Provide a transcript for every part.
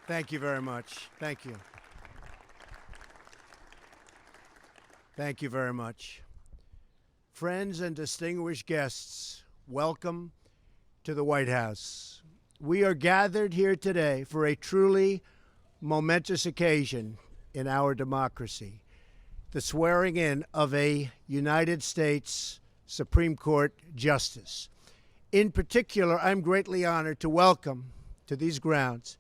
Thank you very much. Thank you. Thank you very much. Friends and distinguished guests, welcome to the White House. We are gathered here today for a truly momentous occasion in our democracy, the swearing in of a United States Supreme Court justice. In particular, I'm greatly honored to welcome to these grounds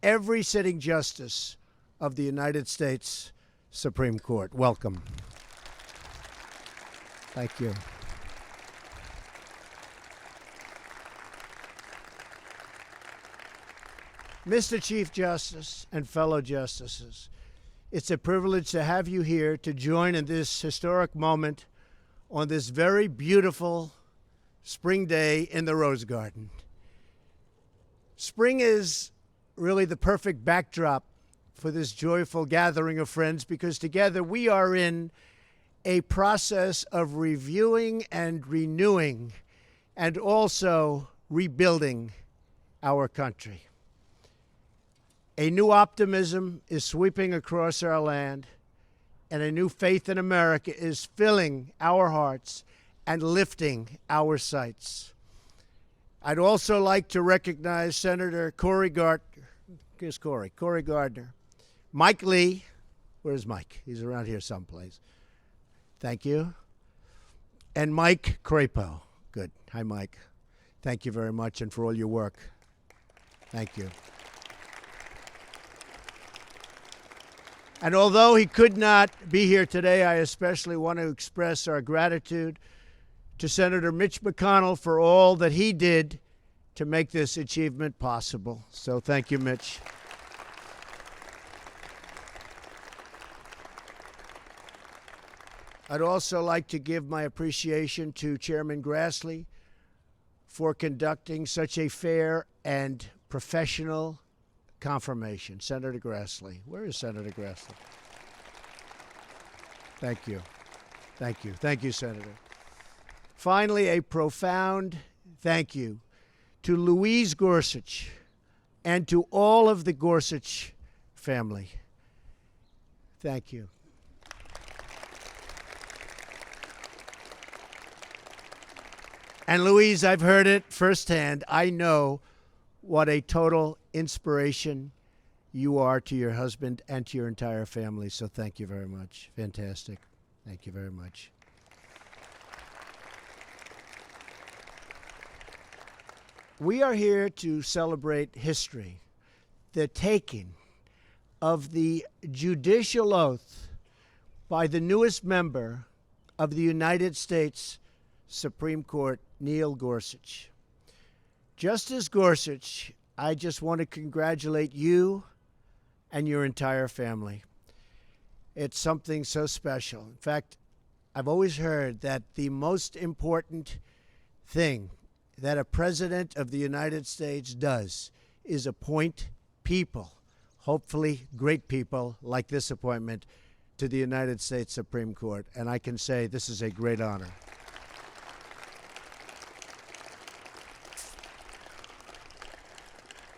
every sitting justice of the United States Supreme Court. Welcome. Thank you. Mr. Chief Justice and fellow justices, it's a privilege to have you here to join in this historic moment on this very beautiful spring day in the Rose Garden. Spring is really the perfect backdrop for this joyful gathering of friends because together we are in a process of reviewing and renewing and also rebuilding our country. A new optimism is sweeping across our land, and a new faith in America is filling our hearts and lifting our sights. I'd also like to recognize Senator Cory Gardner. Here's Cory Gardner. Mike Lee. Where's Mike? He's around here someplace. Thank you. And Mike Crapo. Good. Hi, Mike. Thank you very much and for all your work. Thank you. And although he could not be here today, I especially want to express our gratitude to Senator Mitch McConnell for all that he did to make this achievement possible. So thank you, Mitch. I'd also like to give my appreciation to Chairman Grassley for conducting such a fair and professional confirmation. Senator Grassley. Where is Senator Grassley? Thank you. Thank you. Thank you, Senator. Finally, a profound thank you to Louise Gorsuch and to all of the Gorsuch family. Thank you. And Louise, I've heard it firsthand. I know what a total inspiration you are to your husband and to your entire family. So thank you very much. Fantastic. Thank you very much. We are here to celebrate history, the taking of the judicial oath by the newest member of the United States Supreme Court, Neil Gorsuch. Justice Gorsuch, I just want to congratulate you and your entire family. It's something so special. In fact, I've always heard that the most important thing that a president of the United States does is appoint people, hopefully great people like this appointment, to the United States Supreme Court. And I can say this is a great honor.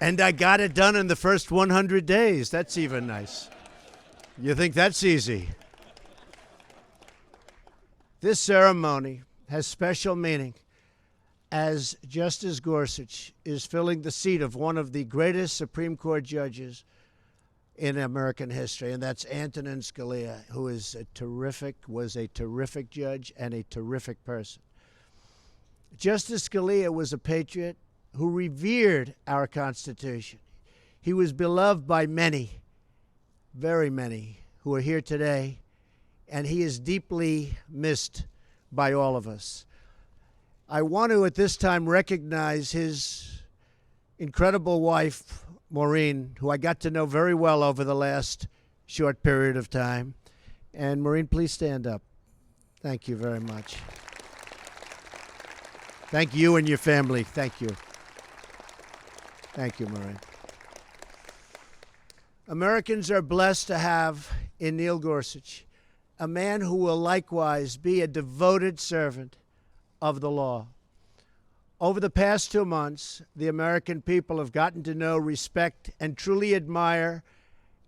And I got it done in the first 100 days. That's even nice. You think that's easy? This ceremony has special meaning as Justice Gorsuch is filling the seat of one of the greatest Supreme Court judges in American history, and that's Antonin Scalia, who was a terrific judge and a terrific person. Justice Scalia was a patriot who revered our Constitution. He was beloved by many, very many, who are here today, and he is deeply missed by all of us. I want to, at this time, recognize his incredible wife, Maureen, who I got to know very well over the last short period of time. And Maureen, please stand up. Thank you very much. Thank you and your family. Thank you. Thank you, Maureen. Americans are blessed to have in Neil Gorsuch a man who will likewise be a devoted servant of the law. Over the past 2 months, the American people have gotten to know, respect, and truly admire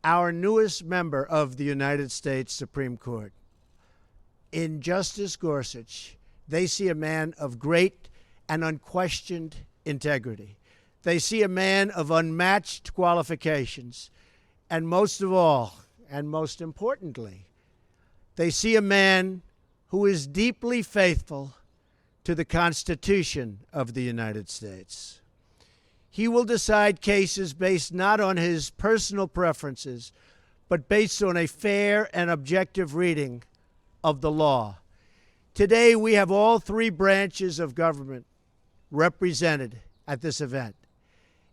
our newest member of the United States Supreme Court. In Justice Gorsuch, they see a man of great and unquestioned integrity. They see a man of unmatched qualifications. And most of all, and most importantly, they see a man who is deeply faithful to the Constitution of the United States. He will decide cases based not on his personal preferences, but based on a fair and objective reading of the law. Today, we have all three branches of government represented at this event.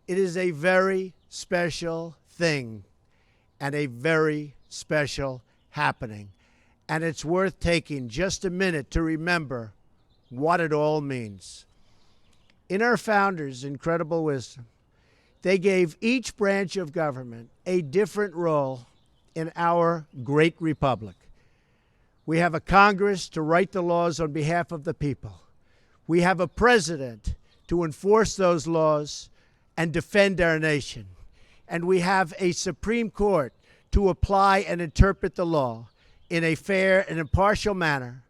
It is a very special thing and a very special happening. And it's worth taking just a minute to remember what it all means. In our founders' incredible wisdom, they gave each branch of government a different role in our great republic. We have a Congress to write the laws on behalf of the people. We have a president to enforce those laws and defend our nation. And we have a Supreme Court to apply and interpret the law in a fair and impartial manner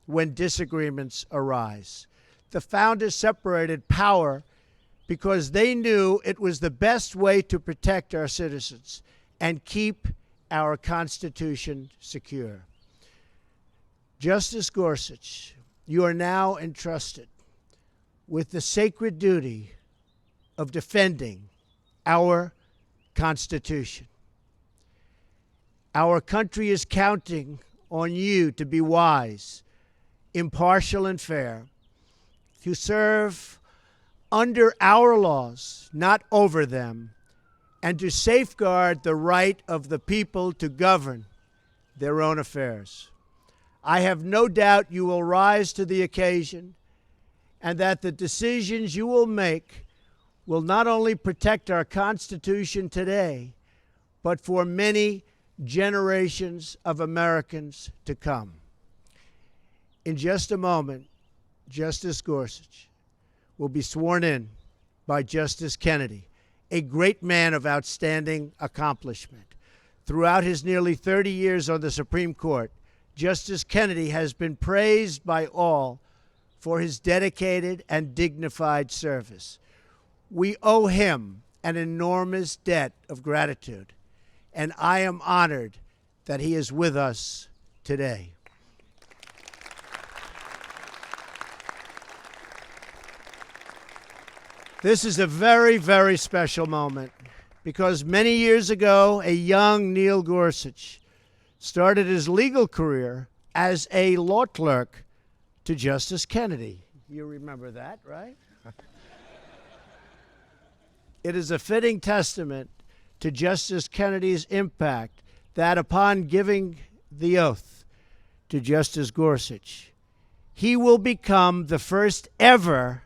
when disagreements arise. The founders separated power because they knew it was the best way to protect our citizens and keep our Constitution secure. Justice Gorsuch, you are now entrusted with the sacred duty of defending our Constitution. Our country is counting on you to be wise, impartial, and fair, to serve under our laws, not over them, and to safeguard the right of the people to govern their own affairs. I have no doubt you will rise to the occasion and that the decisions you will make will not only protect our Constitution today, but for many generations of Americans to come. In just a moment, Justice Gorsuch will be sworn in by Justice Kennedy, a great man of outstanding accomplishment. Throughout his nearly 30 years on the Supreme Court, Justice Kennedy has been praised by all for his dedicated and dignified service. We owe him an enormous debt of gratitude, and I am honored that he is with us today. This is a very, very special moment because many years ago, a young Neil Gorsuch started his legal career as a law clerk to Justice Kennedy. You remember that, right? It is a fitting testament to Justice Kennedy's impact that upon giving the oath to Justice Gorsuch, he will become the first ever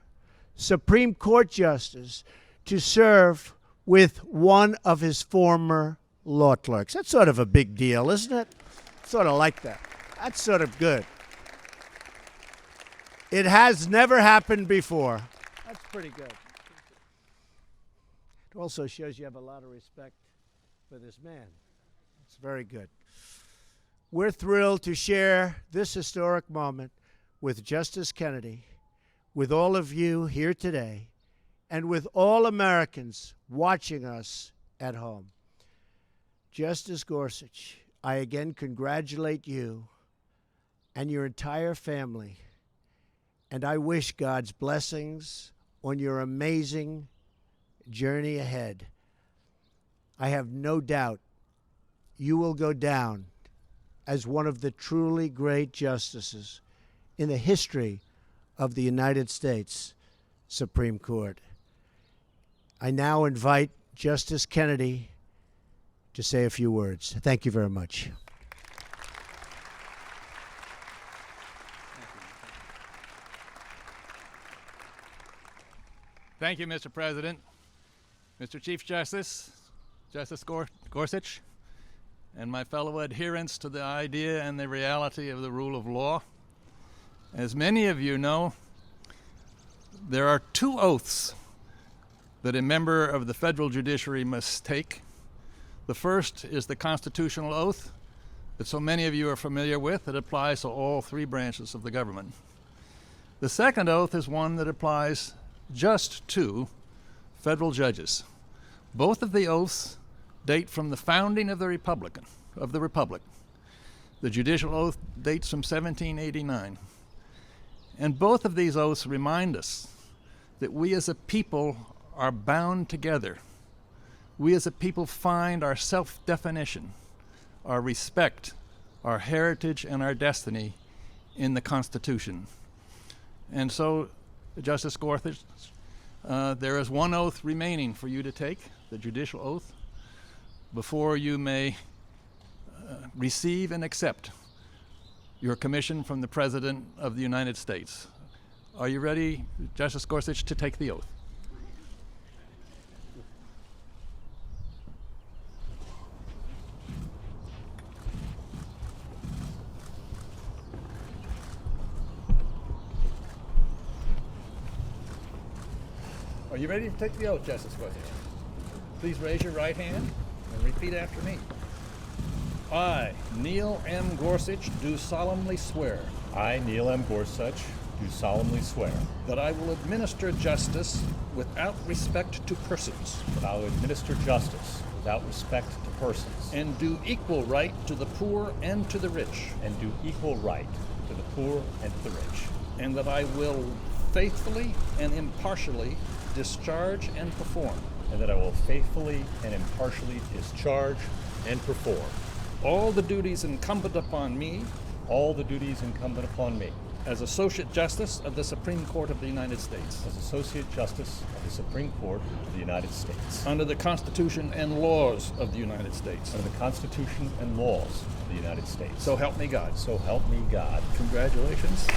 Supreme Court justice to serve with one of his former law clerks. That's sort of a big deal, isn't it? Sort of like that. That's sort of good. It has never happened before. That's pretty good. It also shows you have a lot of respect for this man. It's very good. We're thrilled to share this historic moment with Justice Kennedy, with all of you here today, and with all Americans watching us at home. Justice Gorsuch, I again congratulate you and your entire family, and I wish God's blessings on your amazing journey ahead. I have no doubt you will go down as one of the truly great justices in the history of the United States Supreme Court. I now invite Justice Kennedy to say a few words. Thank you very much. Thank you, Mr. President, Mr. Chief Justice, Justice Gorsuch, and my fellow adherents to the idea and the reality of the rule of law. As many of you know, There are two oaths that a member of the federal judiciary must take. The first is the constitutional oath that so many of you are familiar with. It applies to all three branches of the government. The second oath is one that applies just to federal judges. Both of the oaths date from the founding of the Republic. The judicial oath dates from 1789. And both of these oaths remind us that we as a people are bound together. We as a people find our self-definition, our respect, our heritage, and our destiny in the Constitution. And so, Justice Gorsuch, there is one oath remaining for you to take, the judicial oath, before you may receive and accept your commission from the President of the United States. Are you ready, Justice Gorsuch, to take the oath? Are you ready to take the oath, Justice Gorsuch? Please raise your right hand and repeat after me. I, Neil M. Gorsuch, do solemnly swear I, Neil M. Gorsuch, do solemnly swear that I will administer justice without respect to persons that I will administer justice without respect to persons and do equal right to the poor and to the rich, and do equal right to the poor and to the rich, and that I will faithfully and impartially discharge and perform and that I will faithfully and impartially discharge and perform all the duties incumbent upon me all the duties incumbent upon me as Associate Justice of the Supreme Court of the United States, as Associate Justice of the Supreme Court of the United States, under the Constitution and laws of the United States. under the Constitution and laws of the United States. So help me God. So help me God. Congratulations.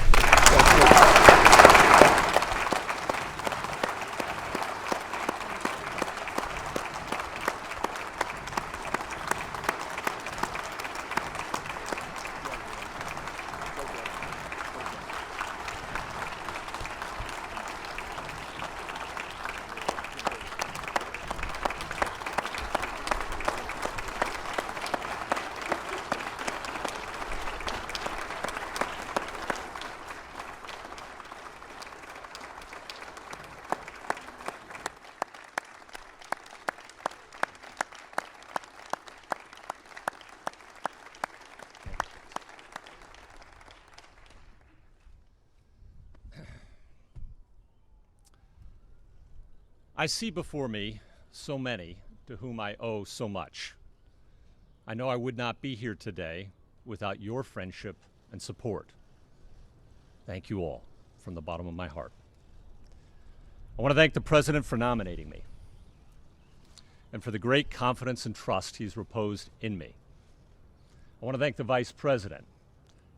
I see before me so many to whom I owe so much. I know I would not be here today without your friendship and support. Thank you all from the bottom of my heart. I want to thank the President for nominating me and for the great confidence and trust he's reposed in me. I want to thank the Vice President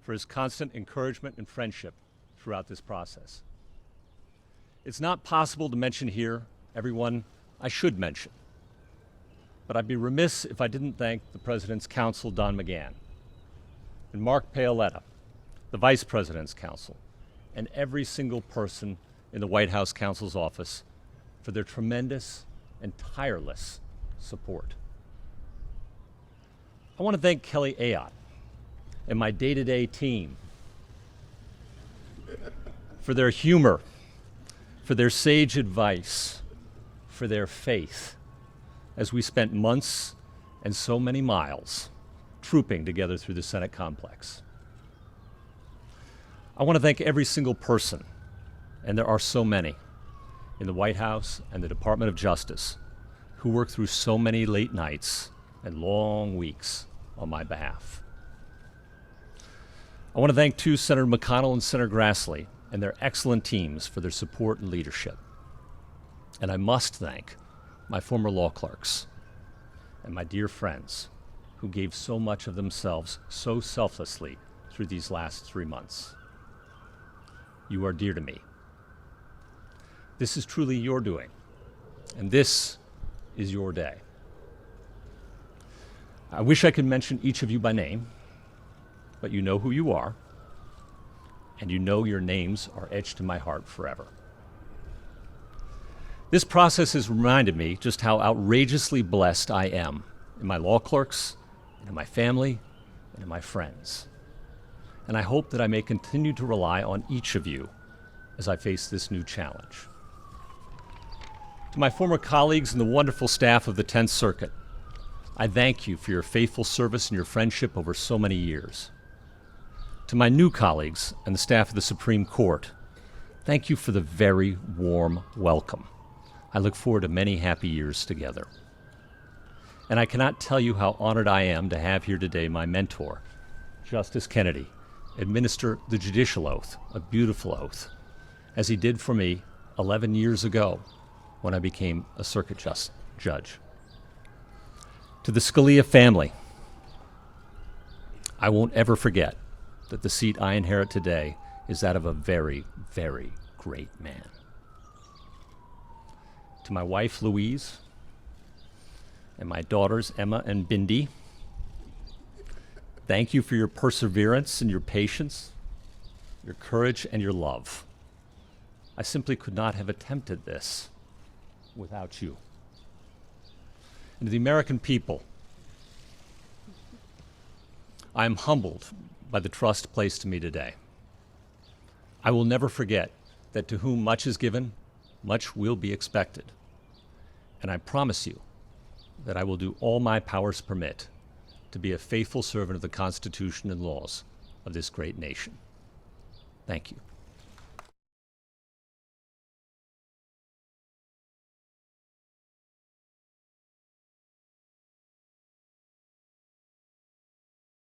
for his constant encouragement and friendship throughout this process. It's not possible to mention here everyone I should mention, but I'd be remiss if I didn't thank the President's counsel, Don McGahn, and Mark Paoletta, the Vice President's counsel, and every single person in the White House counsel's office for their tremendous and tireless support. I want to thank Kelly Ayotte and my day-to-day team for their humor, for their sage advice, for their faith, as we spent months and so many miles trooping together through the Senate complex. I want to thank every single person, and there are so many, in the White House and the Department of Justice who worked through so many late nights and long weeks on my behalf. I want to thank too Senator McConnell and Senator Grassley and their excellent teams for their support and leadership. And I must thank my former law clerks and my dear friends who gave so much of themselves so selflessly through these last 3 months. You are dear to me. This is truly your doing, and this is your day. I wish I could mention each of you by name, but you know who you are, and you know your names are etched in my heart forever. This process has reminded me just how outrageously blessed I am in my law clerks, and in my family, and in my friends. And I hope that I may continue to rely on each of you as I face this new challenge. To my former colleagues and the wonderful staff of the 10th Circuit, I thank you for your faithful service and your friendship over so many years. To my new colleagues and the staff of the Supreme Court, thank you for the very warm welcome. I look forward to many happy years together. And I cannot tell you how honored I am to have here today my mentor, Justice Kennedy, administer the judicial oath, a beautiful oath, as he did for me 11 years ago when I became a circuit judge. To the Scalia family, I won't ever forget that the seat I inherit today is that of a very, very great man. To my wife, Louise, and my daughters, Emma and Bindi, thank you for your perseverance and your patience, your courage and your love. I simply could not have attempted this without you. And to the American people, I am humbled by the trust placed in me today. I will never forget that to whom much is given, much will be expected. And I promise you that I will do all my powers permit to be a faithful servant of the Constitution and laws of this great nation. Thank you.